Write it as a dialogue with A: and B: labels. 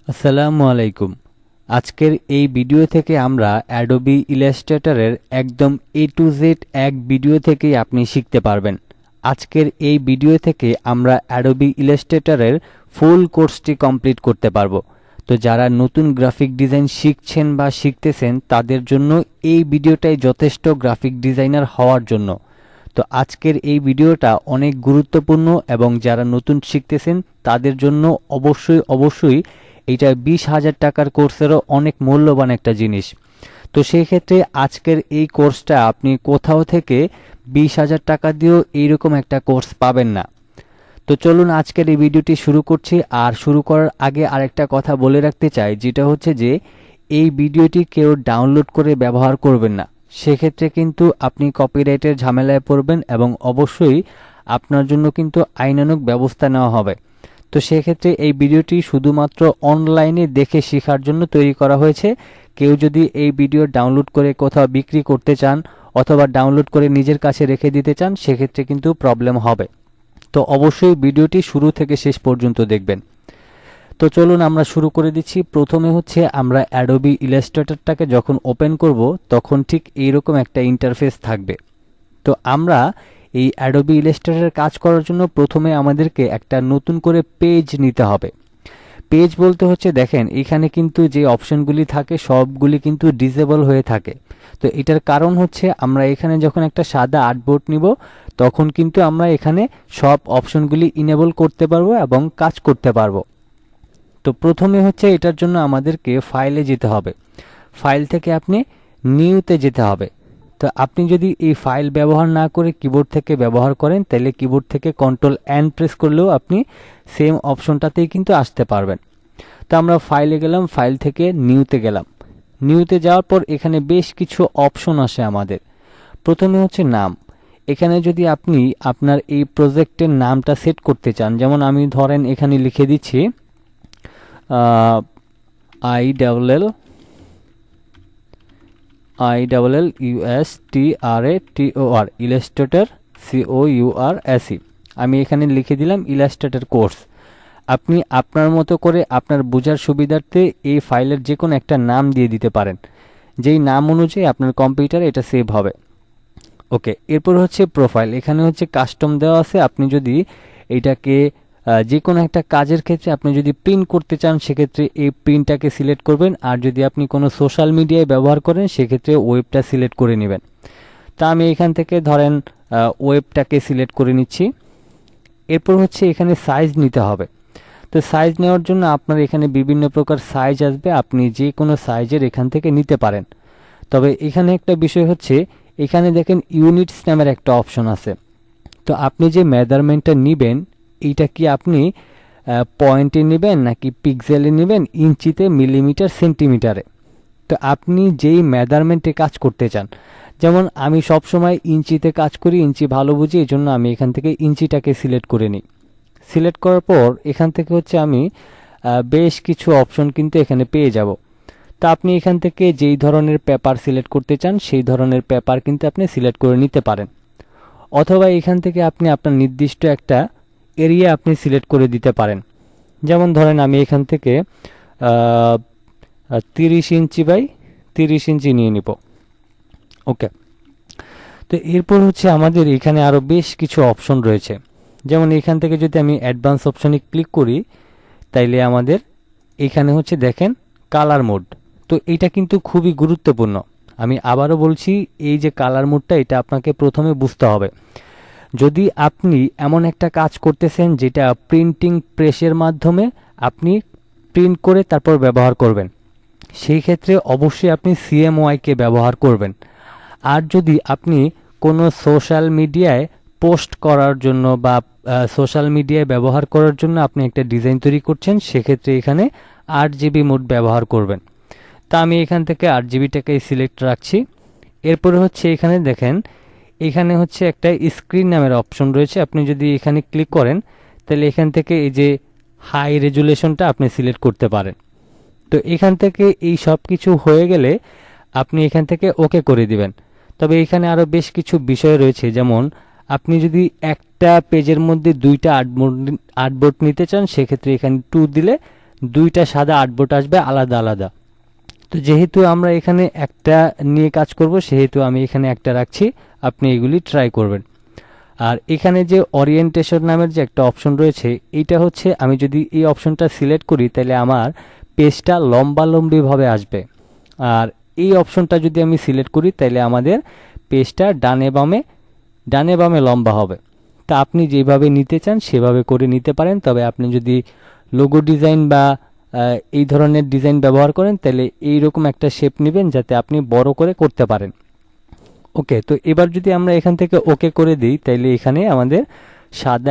A: আসসালামু আলাইকুম। আজকের এই ভিডিও থেকে আমরা অ্যাডোবি ইলাস্ট্রেটরের একদম এ টু জেড এক ভিডিও থেকেই আপনি শিখতে পারবেন। আজকের এই ভিডিও থেকে আমরা অ্যাডোবি ইলাস্ট্রেটরের ফুল কোর্সটি কমপ্লিট করতে পারবো। তো যারা নতুন গ্রাফিক ডিজাইন শিখছেন বা শিখতেছেন তাদের জন্য এই ভিডিওটাই যথেষ্ট গ্রাফিক ডিজাইনার হওয়ার জন্য। তো আজকের এই ভিডিওটা অনেক গুরুত্বপূর্ণ এবং যারা নতুন শিখতেছেন তাদের জন্য অবশ্যই এইটা 20,000 টাকার কোর্সেরও অনেক মূল্যবান একটা জিনিস। তো সেই ক্ষেত্রে আজকের এই কোর্সটা আপনি কোথাও থেকে 20,000 টাকা দিয়েও এইরকম একটা কোর্স পাবেন না। তো চলুন আজকের এই ভিডিওটি শুরু করছি। আর শুরু করার আগে আরেকটা কথা বলে রাখতে চাই, যেটা হচ্ছে যে এই ভিডিওটি কেউ ডাউনলোড করে ব্যবহার করবেন না। সেক্ষেত্রে কিন্তু আপনি কপিরাইটের ঝামেলায় পড়বেন এবং অবশ্যই আপনার জন্য কিন্তু আইনানুগ ব্যবস্থা নেওয়া হবে। তো সেক্ষেত্রে এই ভিডিওটি শুধুমাত্র অনলাইনে দেখে শেখার জন্য তৈরি করা হয়েছে। কেউ যদি এই ভিডিও ডাউনলোড করে কোথাও বিক্রি করতে চান অথবা ডাউনলোড করে নিজের কাছে রেখে দিতে চান, সেক্ষেত্রে কিন্তু প্রবলেম হবে। তো অবশ্যই ভিডিওটি শুরু থেকে শেষ পর্যন্ত দেখবেন। তো চলুন আমরা শুরু করে দিচ্ছি। প্রথমে হচ্ছে আমরা অ্যাডোবি ইলাস্ট্রেটরটাকে যখন ওপেন করব তখন ঠিক এইরকম একটা ইন্টারফেস থাকবে। তো আমরা এই অ্যাডোবি ইলাস্ট্রেটরের কাজ করার জন্য প্রথমে আমাদেরকে একটা নতুন করে পেজ নিতে হবে। পেজ বলতে হচ্ছে, দেখেন এখানে কিন্তু যে অপশনগুলি থাকে সবগুলি কিন্তু ডিসেবল হয়ে থাকে। তো এটার কারণ হচ্ছে আমরা এখানে যখন একটা সাদা আর্টবোর্ড নিব তখন কিন্তু আমরা এখানে সব অপশনগুলি ইনেবল করতে পারবো এবং কাজ করতে পারবো। তো প্রথমে হচ্ছে এটার জন্য আমাদেরকে ফাইলে যেতে হবে। ফাইল থেকে আপনি নিউতে যেতে হবে। তো আপনি যদি এই ফাইল ব্যবহার না করে কিবোর্ড থেকে ব্যবহার করেন তাহলে কিবোর্ড থেকে কন্ট্রোল এন প্রেস করলেও আপনি সেম অপশনটাতেই কিন্তু আসতে পারবেন। তো আমরা ফাইলে গেলাম, ফাইল থেকে নিউতে গেলাম। নিউতে যাওয়ার পর এখানে বেশ কিছু অপশন আসে আমাদের। প্রথমে হচ্ছে নাম। এখানে যদি আপনি আপনার এই প্রজেক্টের নামটা সেট করতে চান, যেমন আমি ধরেন এখানে লিখে দিচ্ছি ILLUSTRATOR ইলাস্ট্রেটর COURSE। আমি এখানে লিখে দিলাম ইলাস্ট্রেটর কোর্স। আপনি আপনার মতো করে আপনার বোঝার সুবিধার্থে এই ফাইলের যে কোনো একটা নাম দিয়ে দিতে পারেন, যেই নাম অনুযায়ী আপনার কম্পিউটারে এটা সেভ হবে। ওকে, এরপর হচ্ছে প্রোফাইল। এখানে হচ্ছে কাস্টম দেওয়া আছে। আপনি যদি এটাকে যে কোনো একটা কাজের ক্ষেত্রে আপনি যদি প্রিন্ট করতে চান সেক্ষেত্রে এই প্রিন্টটাকে সিলেক্ট করবেন, আর যদি আপনি কোনো সোশ্যাল মিডিয়ায় ব্যবহার করেন সেক্ষেত্রে ওয়েবটা সিলেক্ট করে নেবেন। তা আমি এখান থেকে ধরেন ওয়েবটাকে সিলেক্ট করে নিচ্ছি। এরপর হচ্ছে এখানে সাইজ নিতে হবে। তো সাইজ নেওয়ার জন্য আপনার এখানে বিভিন্ন প্রকার সাইজ আসবে, আপনি যে কোনো সাইজের এখান থেকে নিতে পারেন। তবে এখানে একটা বিষয় হচ্ছে, এখানে দেখেন ইউনিটস নামের একটা অপশন আছে। তো আপনি যে মেজারমেন্টটা নেবেন এইটা কি আপনি পয়েন্টে নেবেন নাকি পিক্সেলে নেবেন, ইঞ্চিতে, মিলিমিটার, সেন্টিমিটারে। তো আপনি যেই মেজারমেন্টে কাজ করতে চান, যেমন আমি সব সময় ইঞ্চিতে কাজ করি, ইঞ্চি ভালো বুঝি, এই জন্য আমি এখান থেকে ইঞ্চিটাকে সিলেক্ট করে নিই। সিলেক্ট করার পর এখান থেকে হচ্ছে আমি বেশ কিছু অপশন কিন্তু এখানে পেয়ে যাব। তা আপনি এখান থেকে যেই ধরনের পেপার সিলেক্ট করতে চান সেই ধরনের পেপার কিন্তু আপনি সিলেক্ট করে নিতে পারেন, অথবা এখান থেকে আপনি আপনার নির্দিষ্ট একটা এরিয়া আপনি সিলেক্ট করে দিতে পারেন। যেমন ধরেন আমি এখান থেকে 30 ইঞ্চি বাই 30 ইঞ্চি নিয়ে নিব। ওকে, তো এরপর হচ্ছে আমাদের এখানে আরও বেশ কিছু অপশন রয়েছে। যেমন এখান থেকে যদি আমি অ্যাডভান্স অপশনে ক্লিক করি তাইলে আমাদের এখানে হচ্ছে দেখেন কালার মোড। তো এটা কিন্তু খুবই গুরুত্বপূর্ণ। আমি আবারও বলছি, এই যে কালার মোডটা এটা আপনাকে প্রথমে বুঝতে হবে। যদি আপনি এমন একটা কাজ করতেছেন যেটা প্রিন্টিং প্রেসের মাধ্যমে আপনি প্রিন্ট করে তারপর ব্যবহার করবেন, সেই ক্ষেত্রে অবশ্যই আপনি CMYকে ব্যবহার করবেন। আর যদি আপনি কোনো সোশ্যাল মিডিয়ায় পোস্ট করার জন্য বা সোশ্যাল মিডিয়ায় ব্যবহার করার জন্য আপনি একটা ডিজাইন তৈরি করছেন, সেক্ষেত্রে এখানে 8GB মোড ব্যবহার করবেন। তা আমি এখান থেকে 8GBটাকে সিলেক্ট রাখছি। এরপরে হচ্ছে এখানে দেখেন এখানে হচ্ছে একটা স্ক্রিন নামের অপশন রয়েছে। আপনি যদি এখানে ক্লিক করেন তাহলে এখান থেকে এই যে হাই রেজুলেশনটা আপনি সিলেক্ট করতে পারেন। তো এখান থেকে এই সব কিছু হয়ে গেলে আপনি এখান থেকে ওকে করে দিবেন। তবে এখানে আরও বেশ কিছু বিষয় রয়েছে, যেমন আপনি যদি একটা পেজের মধ্যে দুইটা আর্টবোর্ড নিতে চান সেক্ষেত্রে এখানে 2 দিলে দুইটা সাদা আর্টবোর্ড আসবে আলাদা আলাদা। তো যেহেতু আমরা এখানে একটা নিয়ে কাজ করব, সেহেতু আমি এখানে একটা রাখছি। আপনি এগুলি ট্রাই করবেন। আর এখানে যে ওরিয়েন্টেশন নামের যে একটা অপশন রয়েছে, এইটা হচ্ছে আমি যদি এই অপশনটা সিলেক্ট করি তাহলে আমার পেজটা লম্বালম্বিভাবে আসবে। আর এই অপশনটা যদি আমি সিলেক্ট করি তাহলে আমাদের পেজটা ডানে বামে লম্বা হবে। তা আপনি যেভাবে নিতে চান সেভাবে করে নিতে পারেন। তবে আপনি যদি লোগো ডিজাইন বা এই ধরনের ডিজাইন ব্যবহার করেন তাহলে এইরকম একটা শেপ নেবেন যাতে আপনি বড় করে করতে পারেন। ওকে, তো এবার যদি আমরা এখান থেকে ওকে করে দিই তাহলে এখানে আমাদের সাদা